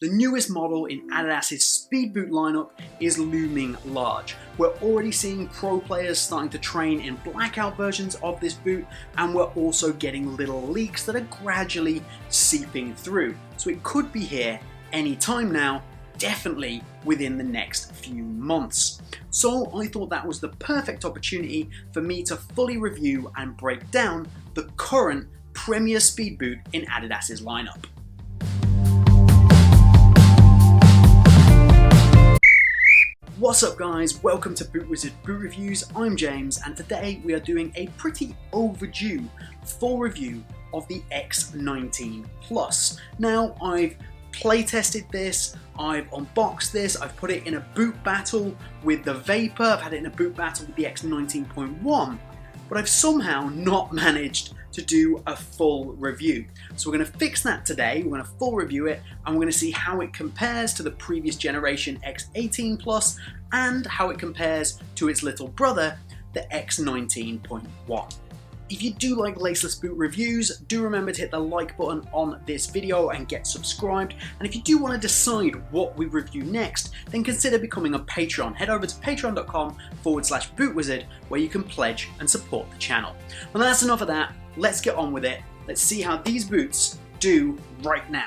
The newest model in Adidas' speed boot lineup is looming large. We're already seeing pro players starting to train in blackout versions of this boot, and we're also getting little leaks that are gradually seeping through. So it could be here any time now, definitely within the next few months. So I thought that was the perfect opportunity for me to fully review and break down the current premier speed boot in Adidas' lineup. What's up guys, welcome to BootWizard Boot Reviews. I'm James, and today we are doing a pretty overdue full review of the X19 Plus. Now I've playtested this, I've unboxed this, I've put it in a boot battle with the Vapor, I've had it in a boot battle with the X19.1, but I've somehow not managed to do a full review. So we're going to fix that today, we're going to full review it, and we're going to see how it compares to the previous generation X18 Plus and how it compares to its little brother, the X19.1. If you do like Laceless boot reviews, do remember to hit the like button on this video and get subscribed. And if you do want to decide what we review next, then consider becoming a Patreon. Head over to patreon.com/bootwizard where you can pledge and support the channel. Well, that's enough of that. Let's get on with it. Let's see how these boots do right now.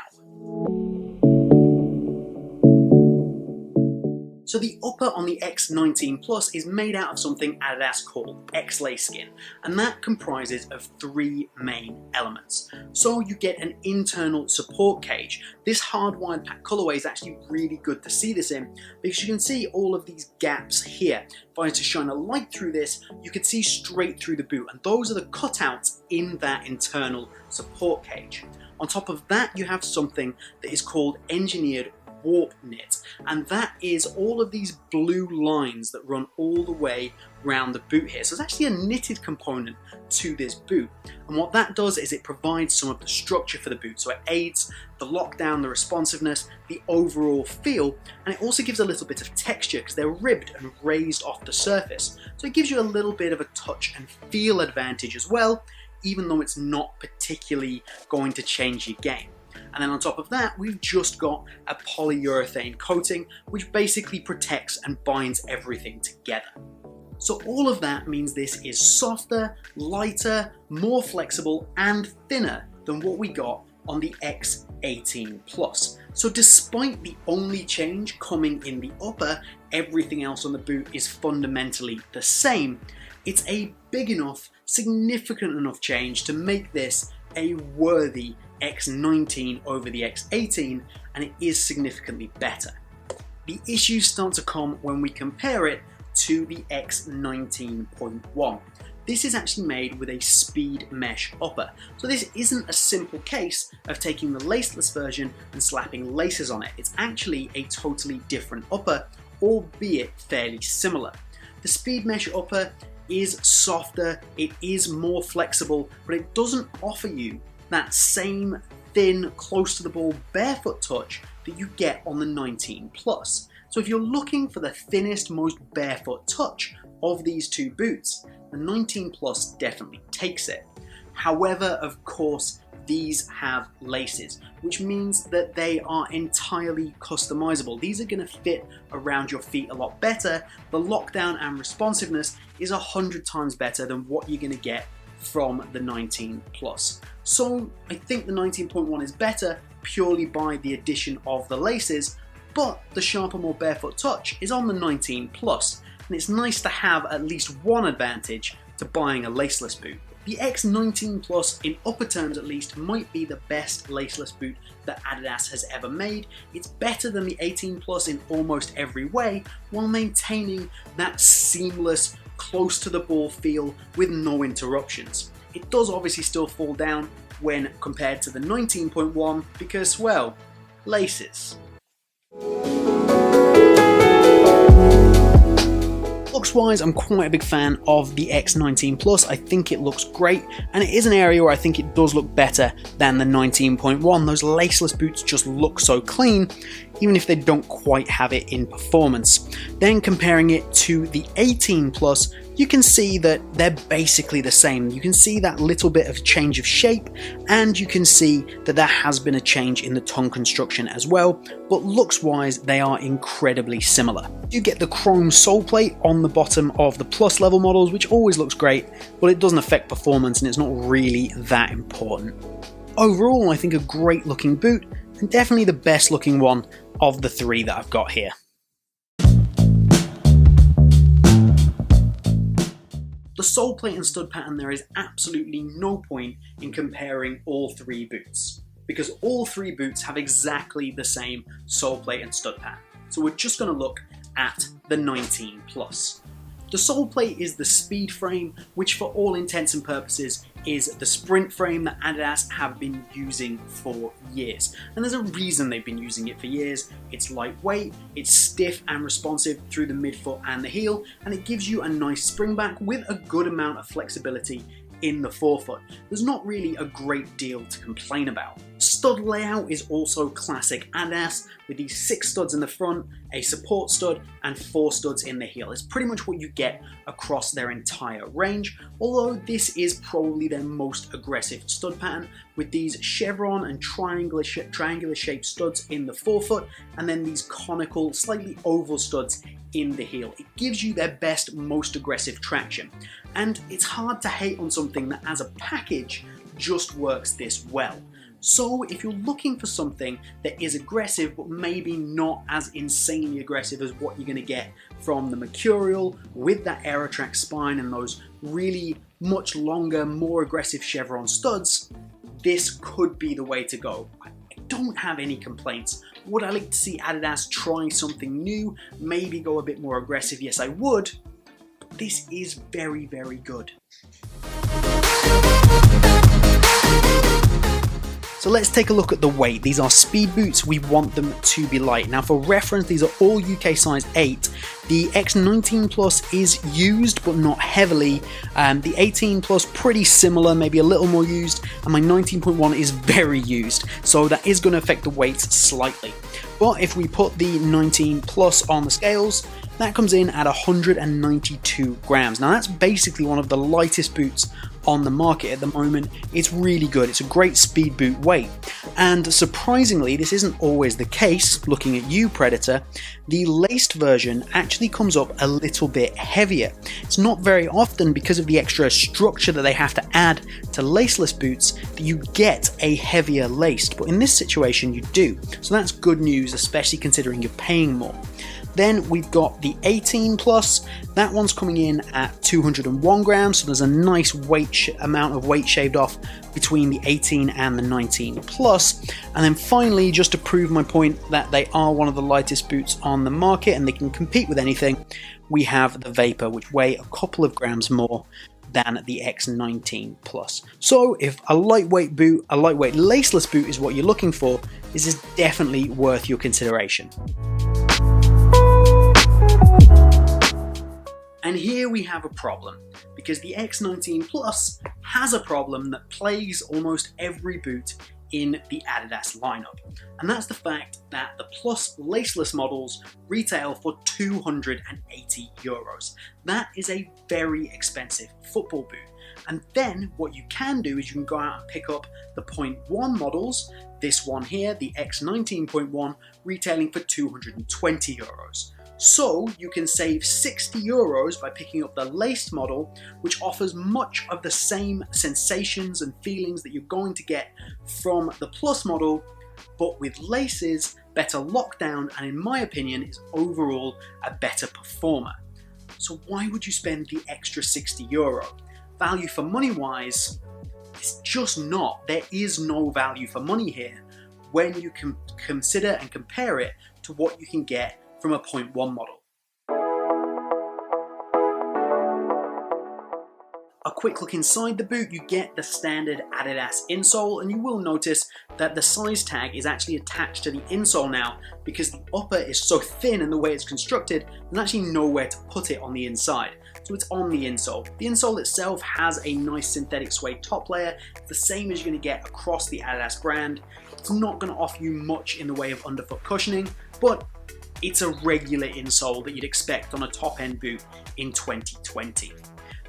So the upper on the X19 Plus is made out of something Adidas called X-lay skin, and that comprises of three main elements. So you get an internal support cage. This hardwired pack colorway is actually really good to see this in, because you can see all of these gaps here. If I were to shine a light through this, you can see straight through the boot, and those are the cutouts in that internal support cage. On top of that, you have something that is called engineered warp knit, and that is all of these blue lines that run all the way around the boot here. So it's actually a knitted component to this boot, and what that does is it provides some of the structure for the boot. So it aids the lockdown, the responsiveness, the overall feel, and it also gives a little bit of texture because they're ribbed and raised off the surface. So it gives you a little bit of a touch and feel advantage as well, even though it's not particularly going to change your game. And then on top of that, we've just got a polyurethane coating, which basically protects and binds everything together. So all of that means this is softer, lighter, more flexible, and thinner than what we got on the X18 Plus. So despite the only change coming in the upper, everything else on the boot is fundamentally the same. It's a big enough, significant enough change to make this a worthy X19 over the X18, and it is significantly better. The issues start to come when we compare it to the X19.1. This is actually made with a speed mesh upper, so this isn't a simple case of taking the laceless version and slapping laces on it. It's actually a totally different upper, albeit fairly similar. The speed mesh upper is softer, it is more flexible, but it doesn't offer you that same thin, close to the ball barefoot touch that you get on the 19 Plus. So if you're looking for the thinnest, most barefoot touch of these two boots, the 19 Plus definitely takes it. However, of course, these have laces, which means that they are entirely customizable. These are going to fit around your feet a lot better. The lockdown and responsiveness is 100 times better than what you're going to get from the 19 Plus. So I think the 19.1 is better purely by the addition of the laces, but the sharper, more barefoot touch is on the 19 Plus, and it's nice to have at least one advantage to buying a laceless boot. The X19 Plus, in upper terms at least, might be the best laceless boot that Adidas has ever made. It's better than the 18 Plus in almost every way, while maintaining that seamless, close to the ball feel with no interruptions. It does obviously still fall down when compared to the 19.1 because, well, laces. Looks wise, I'm quite a big fan of the X19 Plus. I think it looks great, and it is an area where I think it does look better than the 19.1. Those laceless boots just look so clean, even if they don't quite have it in performance. Then comparing it to the 18 Plus, you can see that they're basically the same. You can see that little bit of change of shape, and you can see that there has been a change in the tongue construction as well, but looks wise they are incredibly similar. You get the chrome sole plate on the bottom of the plus level models, which always looks great, but it doesn't affect performance and it's not really that important. Overall, I think a great looking boot, and definitely the best looking one of the three that I've got here. The sole plate and stud pattern, there is absolutely no point in comparing all three boots, because all three boots have exactly the same sole plate and stud pattern. So we're just going to look at the 19 Plus. The sole plate is the speed frame, which for all intents and purposes is the sprint frame that Adidas have been using for years. And there's a reason they've been using it for years. It's lightweight, it's stiff and responsive through the midfoot and the heel, and it gives you a nice spring back with a good amount of flexibility in the forefoot. There's not really a great deal to complain about. Stud layout is also classic Adidas, with these 6 studs in the front, a support stud, and 4 studs in the heel. It's pretty much what you get across their entire range, although this is probably their most aggressive stud pattern, with these chevron and triangular shaped studs in the forefoot, and then these conical, slightly oval studs in the heel. It gives you their best, most aggressive traction. And it's hard to hate on something that as a package just works this well. So if you're looking for something that is aggressive but maybe not as insanely aggressive as what you're going to get from the Mercurial with that Aerotrack spine and those really much longer, more aggressive chevron studs, this could be the way to go. I don't have any complaints. Would I like to see Adidas try something new, maybe go a bit more aggressive? Yes, I would. But this is very, very good. So let's take a look at the weight. These are speed boots. We want them to be light. Now for reference, these are all UK size 8. The X19 Plus is used, but not heavily. The 18 Plus, pretty similar, maybe a little more used. And my 19.1 is very used. So that is going to affect the weights slightly. But if we put the 19 Plus on the scales, that comes in at 192 grams. Now that's basically one of the lightest boots on the market at the moment. It's really good. It's a great speed boot weight. And surprisingly, this isn't always the case. Looking at you, Predator, the laced version actually comes up a little bit heavier. It's not very often, because of the extra structure that they have to add to laceless boots, that you get a heavier laced, but in this situation you do. So that's good news, especially considering you're paying more. Then we've got the 18 Plus. That one's coming in at 201 grams, so there's a nice amount of weight shaved off between the 18 and the 19 Plus. And then finally, just to prove my point that they are one of the lightest boots on the market and they can compete with anything, we have the Vapor, which weigh a couple of grams more than the X19 Plus. So if a lightweight boot, a lightweight laceless boot is what you're looking for, this is definitely worth your consideration. And here we have a problem, because the X19 Plus has a problem that plagues almost every boot in the Adidas lineup. And that's the fact that the Plus laceless models retail for €280. That is a very expensive football boot. And then what you can do is you can go out and pick up the 0.1 models, this one here, the X19.1, retailing for €220. So you can save €60 by picking up the laced model, which offers much of the same sensations and feelings that you're going to get from the Plus model, but with laces, better lockdown, and in my opinion is overall a better performer. So why would you spend the extra €60? Value for money wise, it's just not. There is no value for money here when you can consider and compare it to what you can get from a 0.1 model. A quick look inside the boot, you get the standard Adidas insole, and you will notice that the size tag is actually attached to the insole now, because the upper is so thin and the way it's constructed, there's actually nowhere to put it on the inside. So it's on the insole. The insole itself has a nice synthetic suede top layer. It's the same as you're going to get across the Adidas brand. It's not going to offer you much in the way of underfoot cushioning, but it's a regular insole that you'd expect on a top-end boot in 2020.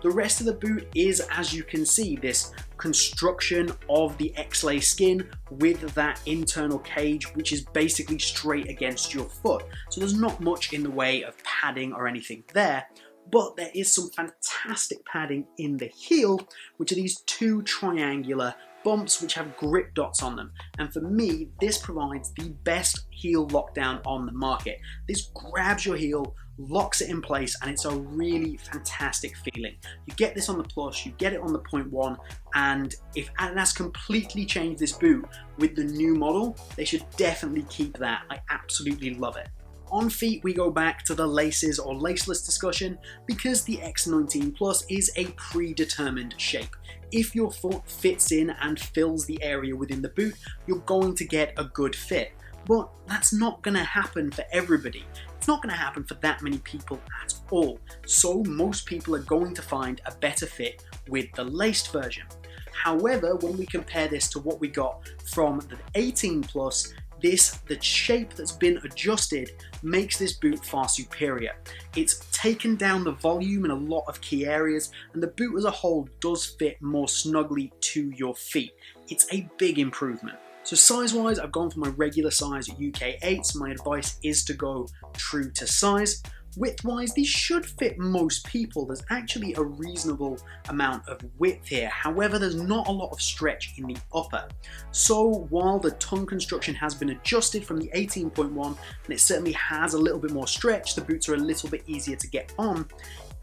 The rest of the boot is, as you can see, this construction of the X-lay skin with that internal cage, which is basically straight against your foot. So there's not much in the way of padding or anything there, but there is some fantastic padding in the heel, which are these two triangular bumps which have grip dots on them. And for me, this provides the best heel lockdown on the market. This grabs your heel, locks it in place, and it's a really fantastic feeling. You get this on the Plus, you get it on the 0.1, and if Adidas completely changed this boot with the new model, they should definitely keep that. I absolutely love it. On feet, we go back to the laces or laceless discussion because the X19 Plus is a predetermined shape. If your foot fits in and fills the area within the boot, you're going to get a good fit. But that's not going to happen for everybody. It's not going to happen for that many people at all. So most people are going to find a better fit with the laced version. However, when we compare this to what we got from the 18 Plus, the shape that's been adjusted makes this boot far superior. It's taken down the volume in a lot of key areas, and the boot as a whole does fit more snugly to your feet. It's a big improvement. So size-wise, I've gone for my regular size UK 8, so my advice is to go true to size. Width-wise, these should fit most people. There's actually a reasonable amount of width here. However, there's not a lot of stretch in the upper. So while the tongue construction has been adjusted from the 18.1, and it certainly has a little bit more stretch, the boots are a little bit easier to get on.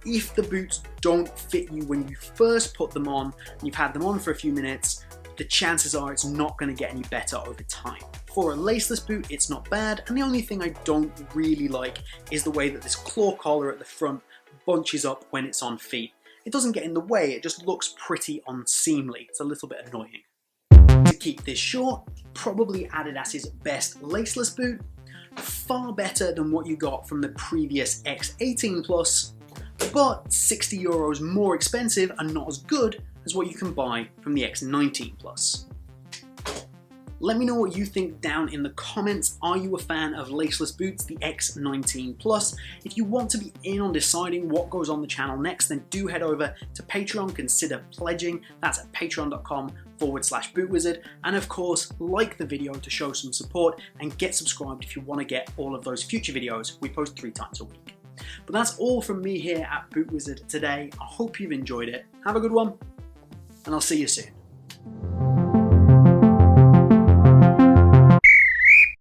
If the boots don't fit you when you first put them on, and you've had them on for a few minutes, the chances are it's not going to get any better over time. For a laceless boot, it's not bad, and the only thing I don't really like is the way that this claw collar at the front bunches up when it's on feet. It doesn't get in the way, it just looks pretty unseemly. It's a little bit annoying. To keep this short, probably Adidas's best laceless boot, far better than what you got from the previous X18 Plus, but 60 euros more expensive and not as good as what you can buy from the X19 Plus. Let me know what you think down in the comments. Are you a fan of laceless boots, the X19 Plus? If you want to be in on deciding what goes on the channel next, then do head over to Patreon, consider pledging. That's at patreon.com/BootWizard. And of course, like the video to show some support, and get subscribed if you want to get all of those future videos we post 3 times a week. But that's all from me here at BootWizard today. I hope you've enjoyed it. Have a good one, and I'll see you soon.